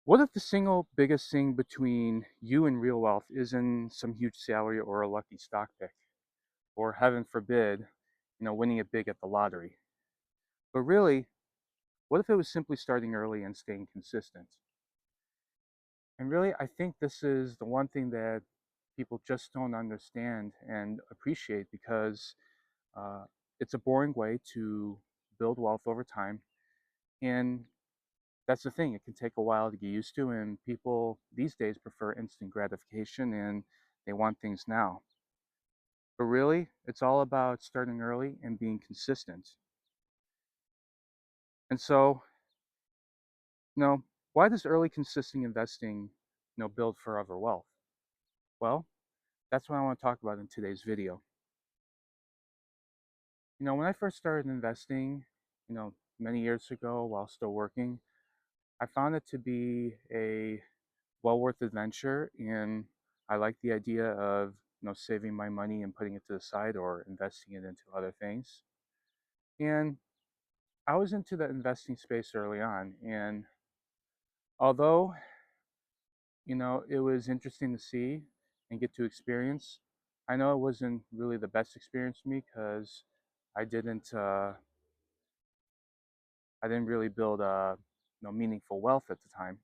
What if the single biggest thing between you and real wealth isn't some huge salary or a lucky stock pick, or heaven forbid, winning it big at the lottery? But really, what if it was simply starting early and staying consistent? And really, I think this is the one thing that people just don't understand and appreciate because uh, it's a boring way to build wealth over time. And that's the thing, it can take a while to get used to, and people these days prefer instant gratification and they want things now. But really, it's all about starting early and being consistent. And so, you know, why does early consistent investing, build forever wealth? Well, that's what I want to talk about in today's video. When I first started investing, many years ago while still working, I found it to be a well worth adventure, and I like the idea of saving my money and putting it to the side or investing it into other things. And I was into the investing space early on, and although it was interesting to see and get to experience, I know it wasn't really the best experience for me because I didn't uh, I didn't really build meaningful wealth at the time.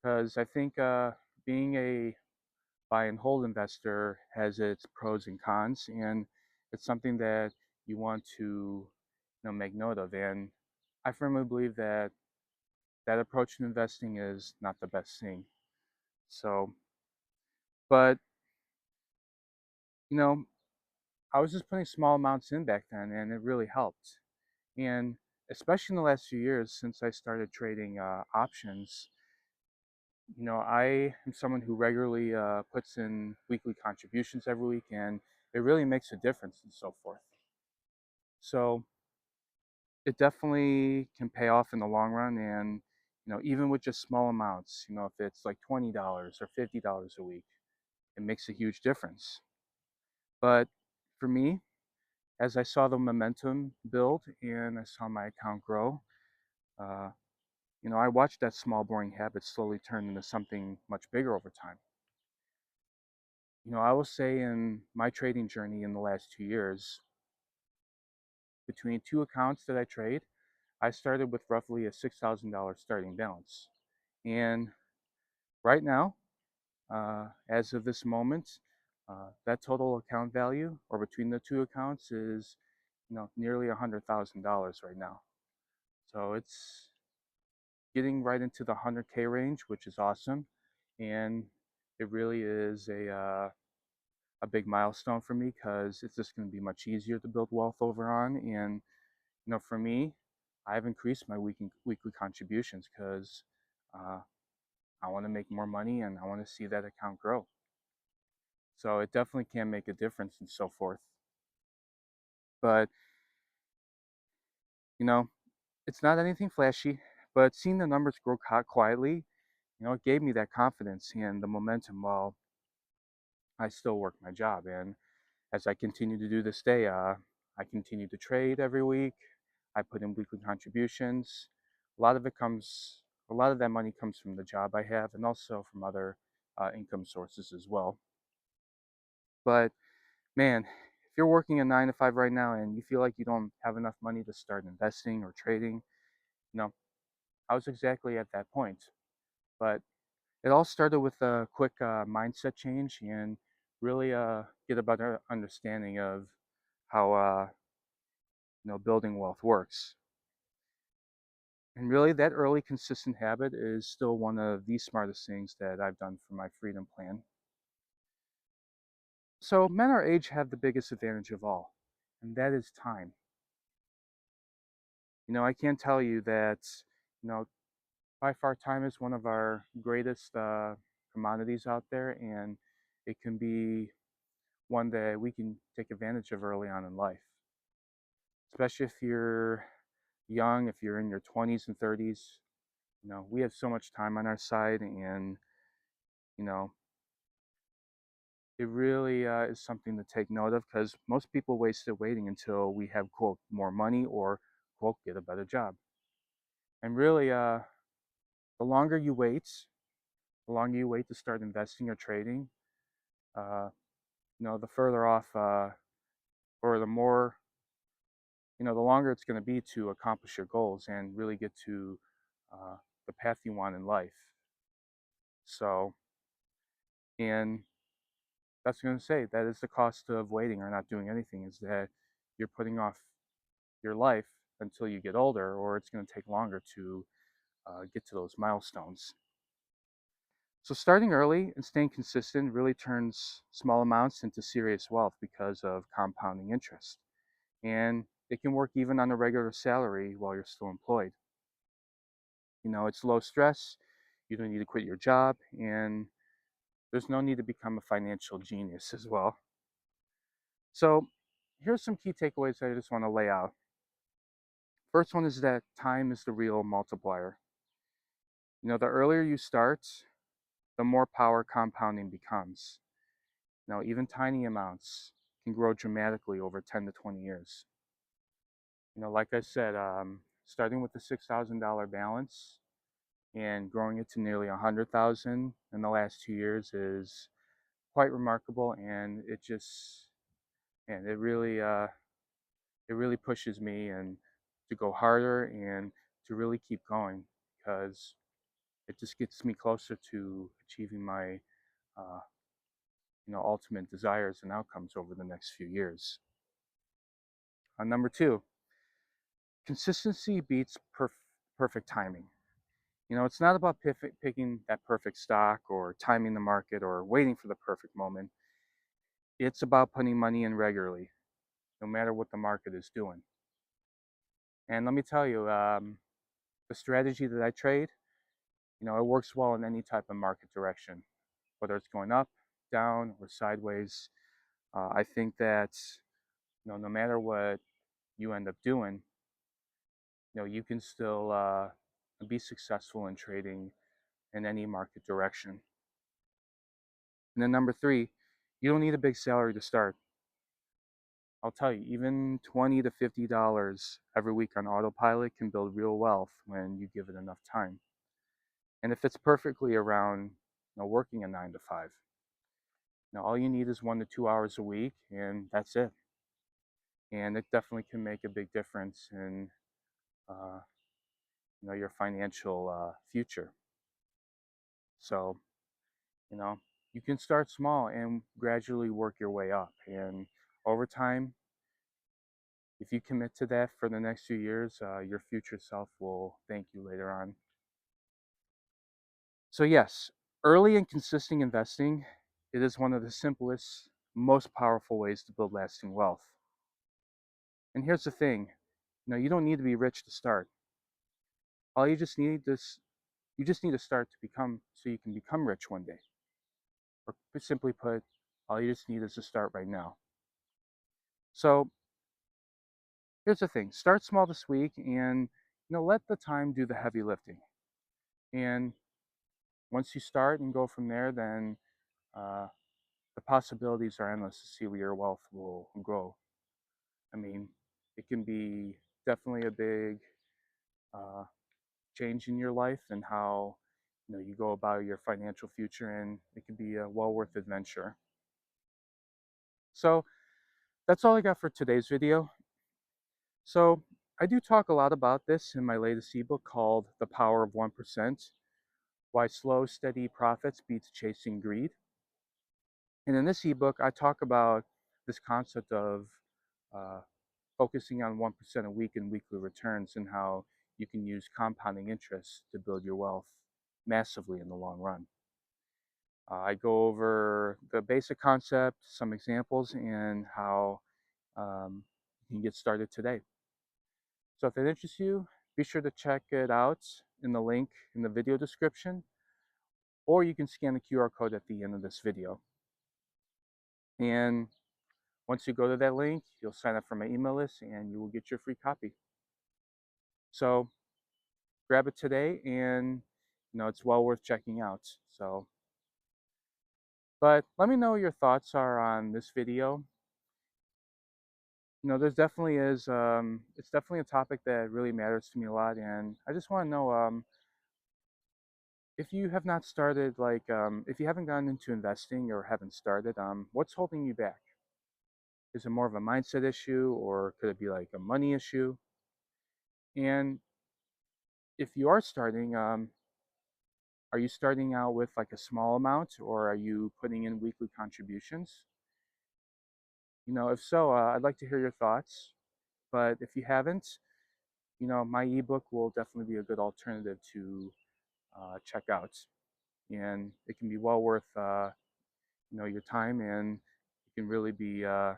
Because I think being a buy and hold investor has its pros and cons, and it's something that you want to make note of. And I firmly believe that that approach to investing is not the best thing. So, but you know, I was just putting small amounts in back then, and it really helped. And especially in the last few years since I started trading options, I am someone who regularly puts in weekly contributions every week, and it really makes a difference and so forth. So it definitely can pay off in the long run, and even with just small amounts, if it's like $20 or $50 a week, it makes a huge difference. But for me, as I saw the momentum build and I saw my account grow, uh, I watched that small boring habit slowly turn into something much bigger over time. I will say in my trading journey in the last 2 years, between two accounts that I trade, I started with roughly a $6,000 starting balance. And right now, as of this moment, that total account value, or between the two accounts, is nearly $100,000 right now. So it's getting right into the 100K range, which is awesome, and it really is a big milestone for me because it's just going to be much easier to build wealth over on. And for me, I've increased my weekly contributions because uh, I want to make more money and I want to see that account grow. So it definitely can make a difference and so forth. But you know, it's not anything flashy. But seeing the numbers grow quietly, it gave me that confidence and the momentum while I still work my job. And as I continue to do this day, I continue to trade every week. I put in weekly contributions. A lot of it comes, a lot of that money comes from the job I have, and also from other income sources as well. But man, if you're working a 9 to 5 right now and you feel like you don't have enough money to start investing or trading, you know, I was exactly at that point. But it all started with a quick mindset change and really get a better understanding of how building wealth works. And really, that early consistent habit is still one of the smartest things that I've done for my freedom plan. So, men our age have the biggest advantage of all, and that is time. I can't tell you that, you know, by far, time is one of our greatest commodities out there, and it can be one that we can take advantage of early on in life, especially if you're young, if you're in your 20s and 30s. We have so much time on our side, and, you know, it really is something to take note of because most people waste it waiting until we have, quote, more money or, quote, get a better job. And really, The longer you wait, to start investing or trading, uh, the further off, or the more, the longer it's going to be to accomplish your goals and really get to uh, the path you want in life. So, and that's going to say that is the cost of waiting or not doing anything, is that you're putting off your life until you get older, or it's going to take longer to get to those milestones. So starting early and staying consistent really turns small amounts into serious wealth because of compounding interest. And it can work even on a regular salary while you're still employed. It's low stress, you don't need to quit your job, and there's no need to become a financial genius as well. So here's some key takeaways that I just want to lay out. First one is that time is the real multiplier. The earlier you start, the more power compounding becomes. Even tiny amounts can grow dramatically over 10 to 20 years. Like I said, starting with the $6,000 balance and growing it to nearly 100,000 in the last 2 years is quite remarkable, and and it really pushes me and to go harder and to really keep going, because it just gets me closer to achieving my uh, ultimate desires and outcomes over the next few years. Number two, consistency beats perfect timing. It's not about picking that perfect stock or timing the market or waiting for the perfect moment. It's about putting money in regularly, no matter what the market is doing. And let me tell you, the strategy that I trade, it works well in any type of market direction, whether it's going up, down, or sideways. I think that no matter what you end up doing, you can still be successful in trading in any market direction. And then number three, you don't need a big salary to start. I'll tell you, even $20 to $50 every week on autopilot can build real wealth when you give it enough time. And it fits perfectly around working a 9 to 5. All you need is 1 to 2 hours a week, and that's it. And it definitely can make a big difference in uh, your financial future. So, you know, you can start small and gradually work your way up. And over time, if you commit to that for the next few years, your future self will thank you later on. So, yes, early and consistent investing, it is one of the simplest, most powerful ways to build lasting wealth. And here's the thing, you don't need to be rich to start. All you just need is you just need to start to become so you can become rich one day. Or simply put, all you just need is to start right now. So here's the thing, start small this week and let the time do the heavy lifting. And once you start and go from there, then uh, the possibilities are endless to see where your wealth will grow. I mean, it can be definitely a big uh, change in your life and how you go about your financial future, and it can be a well worth adventure. So that's all I got for today's video. So I do talk a lot about this in my latest ebook called The Power of 1%: Why Slow, Steady Profits Beats Chasing Greed. And in this ebook, I talk about this concept of uh, focusing on 1% a week in weekly returns, and how you can use compounding interest to build your wealth massively in the long run. I go over the basic concept, some examples, and how you can get started today. So if that interests you, be sure to check it out in the link in the video description, or you can scan the QR code at the end of this video. And once you go to that link, you'll sign up for my email list and you will get your free copy. So grab it today, and it's well worth checking out. So, but let me know what your thoughts are on this video. There's definitely is it's definitely a topic that really matters to me a lot, and I just want to know if you have not started, like, if you haven't gotten into investing or haven't started, what's holding you back? Is it more of a mindset issue, or could it be like a money issue? And if you are starting, are you starting out with like a small amount, or are you putting in weekly contributions? If so, I'd like to hear your thoughts. But if you haven't, my ebook will definitely be a good alternative to check out, and it can be well worth your time, and it can really be a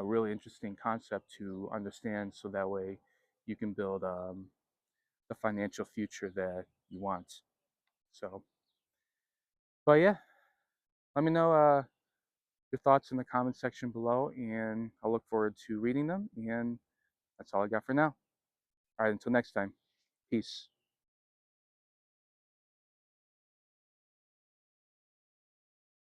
really interesting concept to understand, so that way you can build the financial future that you want. So, but yeah, let me know your thoughts in the comment section below, and I'll look forward to reading them. And that's all I got for now. All right, until next time, peace.